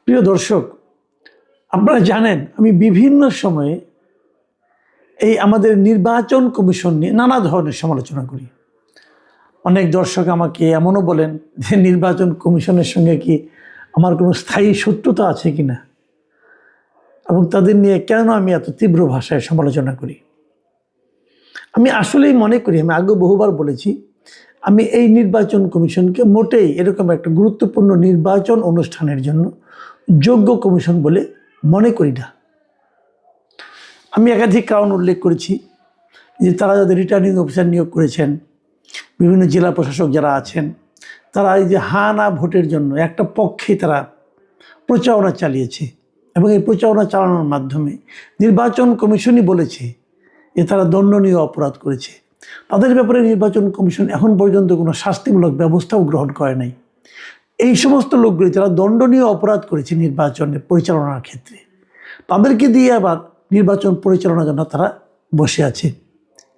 প্রিয় দর্শক, আপনারা জানেন আমি বিভিন্ন সময়ে এই আমাদের নির্বাচন কমিশন নিয়ে নানা ধরনের সমালোচনা করি। অনেক দর্শক আমাকে এমনও বলেন যে নির্বাচন কমিশনের সঙ্গে কি আমার কোনো স্থায়ী শত্রুতা আছে কিনা, এবং তাদের নিয়ে কেন আমি এত তীব্র ভাষায় সমালোচনা করি। আমি আসলেই মনে করি, আমি আগে বহুবার বলেছি, আমি এই নির্বাচন কমিশনকে মোটেই এরকম একটা গুরুত্বপূর্ণ নির্বাচন অনুষ্ঠানের জন্য যোগ্য কমিশন বলে মনে করি না। আমি একাধিক কারণ উল্লেখ করেছি যে তারা যাদের রিটার্নিং অফিসার নিয়োগ করেছেন, বিভিন্ন জেলা প্রশাসক যারা আছেন, তারা এই যে হা না ভোটের জন্য একটা পক্ষে তারা প্রচারণা চালিয়েছে, এবং এই প্রচারণা চালানোর মাধ্যমে নির্বাচন কমিশনই বলেছে যে তারা দণ্ডনীয় অপরাধ করেছে। তাদের ব্যাপারে নির্বাচন কমিশন এখন পর্যন্ত কোনো শাস্তিমূলক ব্যবস্থাও গ্রহণ করে নাই। এই সমস্ত লোকগুলি যারা দণ্ডনীয় অপরাধ করেছে নির্বাচনের পরিচালনার ক্ষেত্রে, তাদেরকে দিয়ে আবার নির্বাচন পরিচালনার জন্য তারা বসে আছে।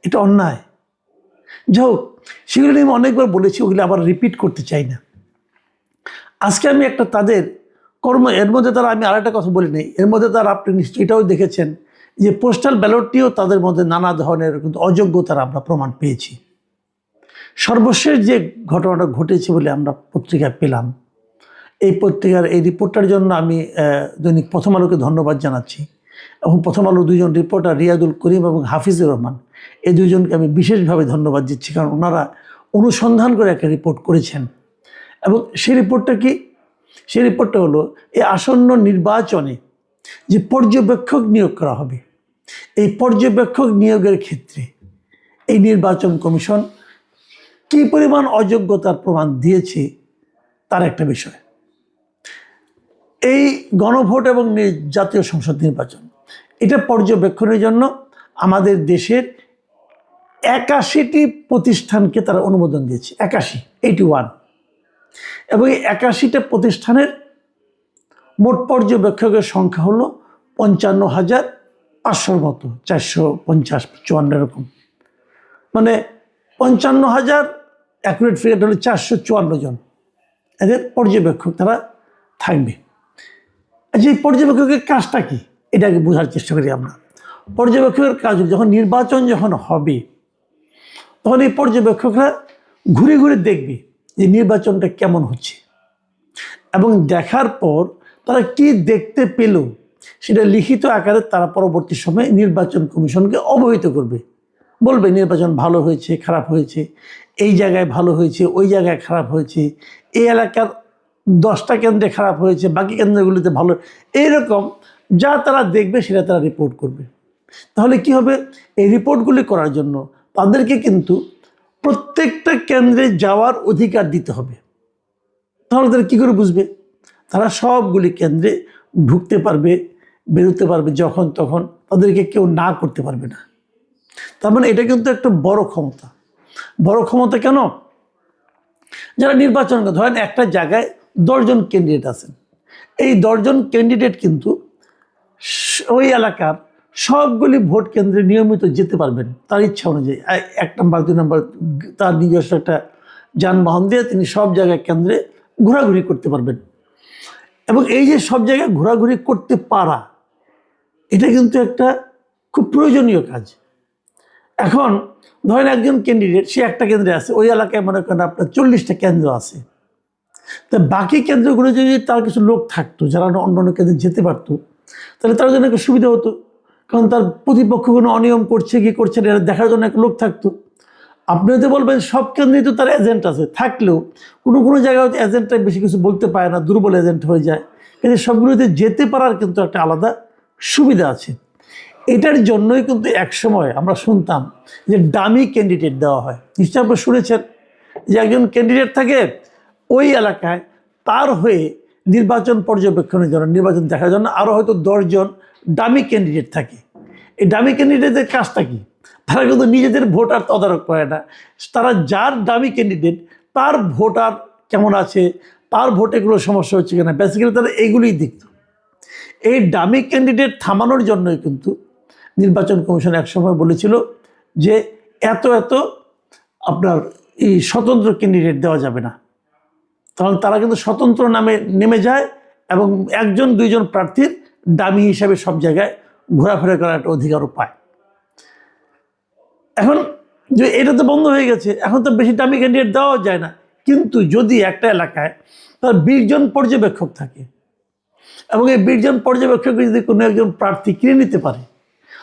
এটা অন্যায়। যাই হোক, সেগুলো নিয়ে আমি অনেকবার বলেছি, ওগুলো আবার রিপিট করতে চাই না। আজকে আমি একটা তাদের কর্ম, এর মধ্যে তারা, আমি আরেকটা কথা বলি নেই, এর মধ্যে তারা, আপনি নিশ্চয়ই এটাও দেখেছেন যে পোস্টাল ব্যালটটিও তাদের মধ্যে নানা ধরনের কিন্তু অযোগ্যতার আমরা প্রমাণ পেয়েছি। সর্বশেষ যে ঘটনাটা ঘটেছে বলে আমরা পত্রিকায় পেলাম, এই পত্রিকার এই রিপোর্টটার জন্য আমি দৈনিক প্রথম আলোকে ধন্যবাদ জানাচ্ছি, এবং প্রথম আলো দুইজন রিপোর্টার রিয়াদুল করিম এবং হাফিজুর রহমান, এই দুইজনকে আমি বিশেষভাবে ধন্যবাদ দিচ্ছি, কারণ ওনারা অনুসন্ধান করে একটা রিপোর্ট করেছেন। এবং সেই রিপোর্টটা কি? সেই রিপোর্টটা হলো এই আসন্ন নির্বাচনে যে পর্যবেক্ষক নিয়োগ করা হবে, এই পর্যবেক্ষক নিয়োগের ক্ষেত্রে এই নির্বাচন কমিশন কী পরিমাণ অযোগ্যতার প্রমাণ দিয়েছে তার একটা বিষয়। এই গণভোট এবং জাতীয় সংসদ নির্বাচন, এটা পর্যবেক্ষণের জন্য আমাদের দেশের 81টি প্রতিষ্ঠানকে তারা অনুমোদন দিয়েছে। 81 এবং এই 81টা প্রতিষ্ঠানের মোট পর্যবেক্ষকের সংখ্যা হলো 55,500 মতো, 450-54 এরকম, মানে 55,000, অ্যাকুরেট ফিগার হলো 454 জন এদের পর্যবেক্ষক তারা থাকবে। আচ্ছা, এই পর্যবেক্ষকের কাজটা কি, এটাকে বোঝার চেষ্টা করি আমরা। পর্যবেক্ষকের কাজ যখন নির্বাচন যখন হবে, তখন এই পর্যবেক্ষকরা ঘুরে ঘুরে দেখবে যে নির্বাচনটা কেমন হচ্ছে, এবং দেখার পর তারা কি দেখতে পেল সেটা লিখিত আকারে তারা পরবর্তী সময়ে নির্বাচন কমিশনকে অবহিত করবে। বলবে নির্বাচন ভালো হয়েছে, খারাপ হয়েছে, এই জায়গায় ভালো হয়েছে, ওই জায়গায় খারাপ হয়েছে, এই এলাকার 10টা কেন্দ্রে খারাপ হয়েছে, বাকি কেন্দ্রগুলিতে ভালো, এইরকম যা তারা দেখবে সেটা তারা রিপোর্ট করবে। তাহলে কি হবে? এই রিপোর্টগুলি করার জন্য তাদেরকে কিন্তু প্রত্যেকটা কেন্দ্রে যাওয়ার অধিকার দিতে হবে। তাহলে তারা কী করে বুঝবে? তারা সবগুলি কেন্দ্রে ঢুকতে পারবে, বেরোতে পারবে যখন তখন, তাদেরকে কেউ না করতে পারবে না। তার মানে এটা কিন্তু একটা বড় ক্ষমতা। বড় ক্ষমতা কেন? যারা নির্বাচন, ধরেন একটা জায়গায় 10 জন ক্যান্ডিডেট আছেন, এই 10 জন ক্যান্ডিডেট কিন্তু ওই এলাকার সবগুলি ভোট কেন্দ্রে নিয়মিত যেতে পারবেন তার ইচ্ছা অনুযায়ী। 1 নম্বর 2 নম্বর তার নিজস্ব একটা যানবাহন দিয়ে তিনি সব জায়গায় কেন্দ্রে ঘোরাঘুরি করতে পারবেন। এবং এই যে সব জায়গায় ঘোরাঘুরি করতে পারা, এটা কিন্তু একটা খুব প্রয়োজনীয় কাজ। এখন ধরেন একজন ক্যান্ডিডেট, সে একটা কেন্দ্রে আছে, ওই এলাকায় মনে করেন আপনার 40টা কেন্দ্র আছে, তা বাকি কেন্দ্রগুলো যদি তার কিছু লোক থাকতো যারা অন্য অন্য কেন্দ্রে যেতে পারতো, তাহলে তার জন্য একটা সুবিধা হতো। কারণ তার প্রতিপক্ষ কোনো অনিয়ম করছে কি করছে না এটা দেখার জন্য একটা লোক থাকতো। আপনি হয়তো বলবেন সব কেন্দ্রেই তো তার এজেন্ট আছে, থাকলেও কোনো কোনো জায়গায় হয়তো এজেন্টটা বেশি কিছু বলতে পারে না, দুর্বল এজেন্ট হয়ে যায়, কিন্তু সবগুলোতে যেতে পারার কিন্তু একটা আলাদা সুবিধা আছে। এটার জন্যই কিন্তু একসময় আমরা শুনতাম যে ডামি ক্যান্ডিডেট দেওয়া হয়। নিশ্চয়ই আপনি শুনেছেন যে একজন ক্যান্ডিডেট থাকে ওই এলাকায়, তার হয়ে নির্বাচন পর্যবেক্ষণের জন্য, নির্বাচন দেখার জন্য আরও হয়তো 10 জন ডামি ক্যান্ডিডেট থাকে। এই ডামি ক্যান্ডিডেটদের কাজটা কি? তারা কিন্তু নিজেদের ভোটার তদারক করে না, তারা যার ডামি ক্যান্ডিডেট তার ভোটার কেমন আছে, তার ভোটে কোনো সমস্যা হচ্ছে কিনা, বেসিক্যালি তারা এইগুলিই দেখত। এই ডামি ক্যান্ডিডেট থামানোর জন্যই কিন্তু নির্বাচন কমিশন একসময় বলেছিল যে এত আপনার এই স্বতন্ত্র ক্যান্ডিডেট দেওয়া যাবে না। তখন তারা কিন্তু স্বতন্ত্র নামে নেমে যায় এবং একজন দুইজন প্রার্থীর দামি হিসাবে সব জায়গায় ঘোরাফেরা করার একটা অধিকারও পায়। এখন যে এটা তো বন্ধ হয়ে গেছে, এখন তো বেশি দামি ক্যান্ডিডেট দেওয়া যায় না। কিন্তু যদি একটা এলাকায় তার 20 জন পর্যবেক্ষক থাকে এবং এই 20 জন পর্যবেক্ষক যদি কোনো একজন প্রার্থী কিনে নিতে পারে,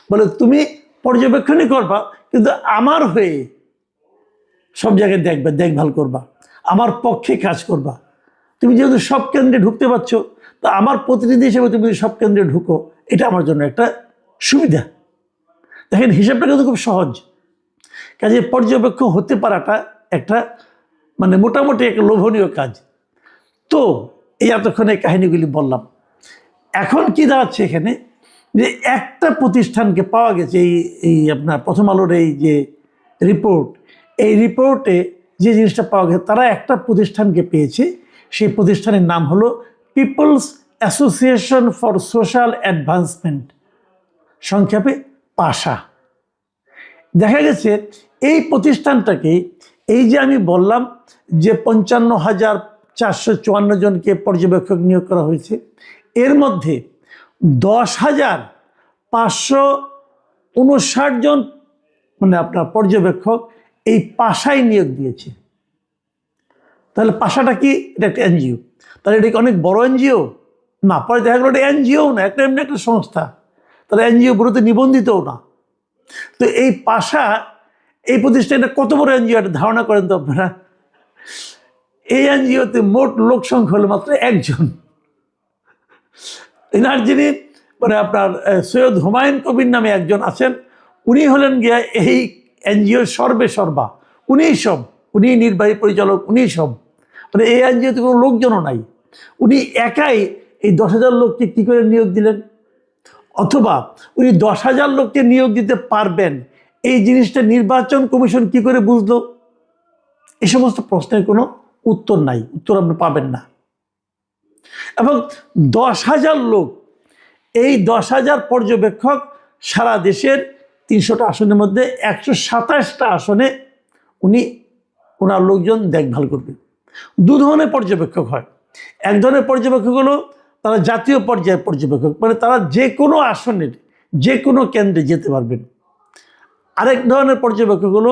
বলে তুমি পর্যবেক্ষণই করবা কিন্তু আমার হয়ে সব জায়গায় দেখবে, দেখভাল করবা, আমার পক্ষে কাজ করবা, তুমি যেহেতু সব কেন্দ্রে ঢুকতে পারছো, তা আমার প্রতিনিধি হিসেবে তুমি সব কেন্দ্রে ঢুকো, এটা আমার জন্য একটা সুবিধা। দেখেন হিসাবটা কিন্তু খুব সহজ। কাজে পর্যবেক্ষক হতে পারাটা একটা মানে মোটামুটি একটা লোভনীয় কাজ। তো এই এতক্ষণে কাহিনীগুলি বললাম। এখন কি দাঁড়াচ্ছে এখানে, যে একটা প্রতিষ্ঠানকে পাওয়া গেছে, এই আপনার প্রথম আলোর এই যে রিপোর্ট, এই রিপোর্টে যে জিনিসটা পাওয়া গেছে, তারা একটা প্রতিষ্ঠানকে পেয়েছে। সেই প্রতিষ্ঠানের নাম হলো peoples association for social advancement, সংক্ষেপে পাশা। দেখা গেছে এই প্রতিষ্ঠানটাকে, এই যে আমি বললাম যে 55,454 জনকে পর্যবেক্ষক নিয়োগ করা হয়েছে, এর মধ্যে 10,559 জন মানে আপনার পর্যবেক্ষক এই পাশায় নিয়োগ দিয়েছে। তাহলে পাশাটা কি? এটা একটা এনজিও। তাহলে এটা কি অনেক বড় এনজিও? না, পরে দেখা গেলো এটা এনজিও না, একটা এমনি একটা সংস্থা। তাহলে এনজিও বলতে নিবন্ধিতও না। তো এই পাশা, এই প্রতিষ্ঠানটা কত বড় এনজিও একটা ধারণা করেন তো আপনারা। এই এনজিওতে মোট লোক সংখ্যা হলো মাত্র 1 জন। এনার যিনি মানে আপনার সৈয়দ হুমায়ুন কবির নামে একজন আছেন, উনি হলেন গিয়া এই এনজিও সর্বা, উনিই সব, উনি নির্বাহী পরিচালক, উনিই সব। মানে এই এনজিওতে কোনো লোকজনও নাই, উনি একাই এই 10,000 লোককে কী করে নিয়োগ দিলেন, অথবা উনি 10,000 লোককে নিয়োগ দিতে পারবেন এই জিনিসটা নির্বাচন কমিশন কি করে বুঝলো? এই সমস্ত প্রশ্নের কোনো উত্তর নাই, উত্তর আপনি পাবেন না। এবং 10,000 লোক, এই 10,000 পর্যবেক্ষক সারা দেশের 300টা আসনের মধ্যে 127টা আসনে ওনার লোকজন দেখভাল করবে। 2 ধরনের পর্যবেক্ষক হয়। এক ধরনের পর্যবেক্ষক হলো তারা জাতীয় পর্যায়ের পর্যবেক্ষক, মানে তারা যে কোনো আসনের যে কোনো কেন্দ্রে যেতে পারবেন। আরেক ধরনের পর্যবেক্ষক হলো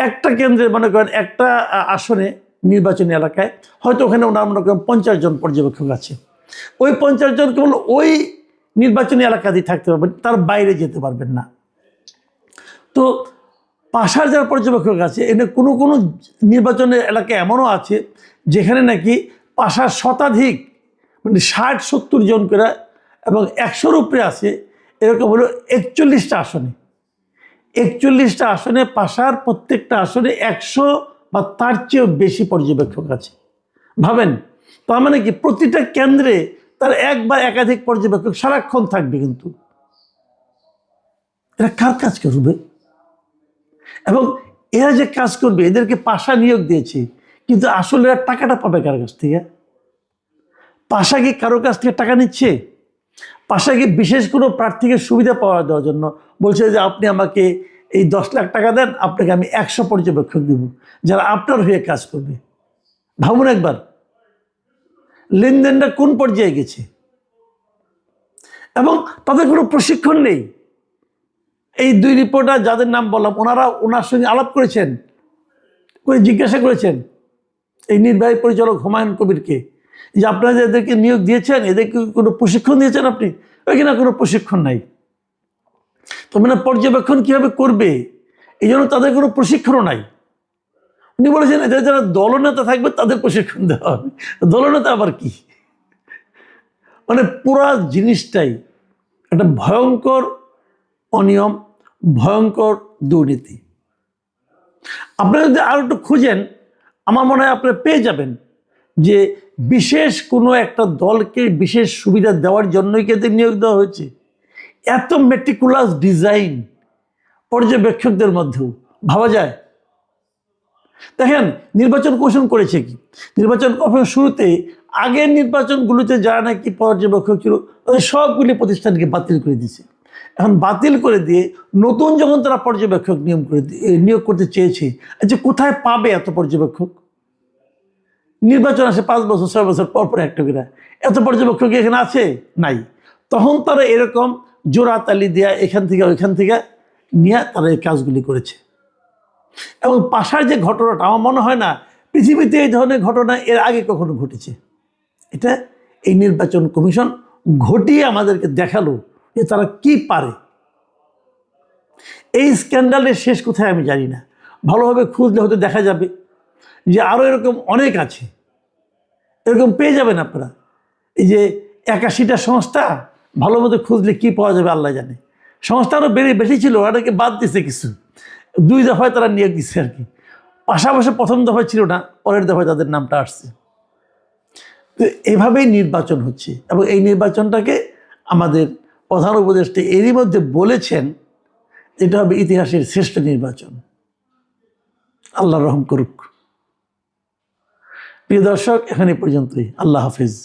একটা কেন্দ্রে, মনে করেন একটা আসনে নির্বাচনী এলাকায় হয়তো ওখানে ওনার মনে করেন 50 জন পর্যবেক্ষক আছে, ওই 50 জন কেবল ওই নির্বাচনী এলাকাতেই থাকতে পারবেন, তার বাইরে যেতে পারবেন না। তো পাশার যারা পর্যবেক্ষক আছে, এনে কোনো কোনো নির্বাচনের এলাকা এমনও আছে যেখানে নাকি পাশার শতাধিক মানে 60-70 জন করে এবং 100-র উপরে আছে, এরকম হলো 41টা আসনে। 41টা আসনে পাশার প্রত্যেকটা আসনে 100 বা তার চেয়েও বেশি পর্যবেক্ষক আছে। ভাবেন, তার মানে কি প্রতিটা কেন্দ্রে তার এক বা একাধিক পর্যবেক্ষক সারাক্ষণ থাকবে। কিন্তু এরা কার কাজ করবে? এবং এরা যে কাজ করবে, এদেরকে পাশা নিয়োগ দিয়েছে, কিন্তু আসলে এরা টাকাটা পাবে কার কাছ থেকে? পাশা কি কারো কাছ থেকে টাকা নিচ্ছে? পাশা কি বিশেষ কোনো প্রার্থীকে সুবিধা পাওয়া দেওয়ার জন্য বলছে যে আপনি আমাকে এই 10 লাখ টাকা দেন, আপনাকে আমি 100 পর্যবেক্ষক দেব যারা আপনার হয়ে কাজ করবে? ভাবুন একবার, লেনদেনটা কোন পর্যায়ে গেছে। এবং তাদের কোনো প্রশিক্ষণ নেই। এই 2 রিপোর্টার যাদের নাম বললাম, ওনার সঙ্গে আলাপ করেছেন, করে জিজ্ঞাসা করেছেন এই নির্বাহী পরিচালক হুমায়ুন কবিরকে যে আপনারা এদেরকে নিয়োগ দিয়েছেন, এদেরকে কোনো প্রশিক্ষণ দিয়েছেন আপনি? ওইখানে কোনো প্রশিক্ষণ নাই। তো মানে পর্যবেক্ষণ কীভাবে করবে, এই জন্য তাদের কোনো প্রশিক্ষণও নাই। উনি বলেছেন এদের যারা দলনেতা থাকবে তাদের প্রশিক্ষণ দেওয়া হবে। দলনেতা আবার কি? মানে পুরা জিনিসটাই একটা ভয়ঙ্কর অনিয়ম, ভয়ঙ্কর দুর্নীতি। আপনারা যদি আরো একটু খুঁজেন, আমার মনে হয় আপনারা পেয়ে যাবেন যে বিশেষ কোনো একটা দলকে বিশেষ সুবিধা দেওয়ার জন্যই কি এদের নিয়োগ দেওয়া হয়েছে। এত মেটিকুলাস ডিজাইন পর্যবেক্ষকদের মধ্যেও ভাবা যায়? দেখেন নির্বাচন কমিশন করেছে কি, নির্বাচন কমিশন শুরুতে আগের নির্বাচনগুলোতে যারা নাকি পর্যবেক্ষক ছিল তাদের সবগুলি প্রতিষ্ঠানকে বাতিল করে দিয়েছে। এখন বাতিল করে দিয়ে নতুন যখন তারা পর্যবেক্ষক নিয়োগ করতে চেয়েছে, আচ্ছা কোথায় পাবে এত পর্যবেক্ষক? নির্বাচন আসে 5 বছর 6 বছর পর পর একটা করে। এত পর্যবেক্ষক কি এখানে আছে? নাই। তখন তারা এরকম জোড়াতালি দেয়া এখান থেকে ওইখান থেকে নিয়ে তারা এই কাজগুলি করেছে। এবং পাশার যে ঘটনাটা, আমার মনে হয় না পৃথিবীতে এই ধরনের ঘটনা এর আগে কখনো ঘটেছে। এটা এই নির্বাচন কমিশন ঘটিয়ে আমাদেরকে দেখালো যে তারা কি পারে। এই স্ক্যান্ডালের শেষ কোথায় আমি জানি না, ভালোভাবে খুঁজলে হয়তো দেখা যাবে যে আরও এরকম অনেক আছে। এরকম পেয়ে যাবেন আপনারা। এই যে 81টা সংস্থা, ভালো মতো খুঁজলে কি পাওয়া যাবে আল্লাহ জানে। সংস্থা আরও বেশি ছিল, ওটাকে বাদ দিছে কিছু, 2 দফায় তারা নিয়োগ দিচ্ছে আর কি। পাশাপাশি প্রথম দফায় ছিল না, পরের দফায় তাদের নামটা আসছে। তো এভাবেই নির্বাচন হচ্ছে, এবং এই নির্বাচনটাকে আমাদের প্রধান উপদেষ্টা এরই মধ্যে বলেছেন এটা হবে ইতিহাসের শ্রেষ্ঠ নির্বাচন। আল্লাহ রহম করুক। প্রিয় দর্শক, এখানে পর্যন্তই। আল্লাহ হাফিজ।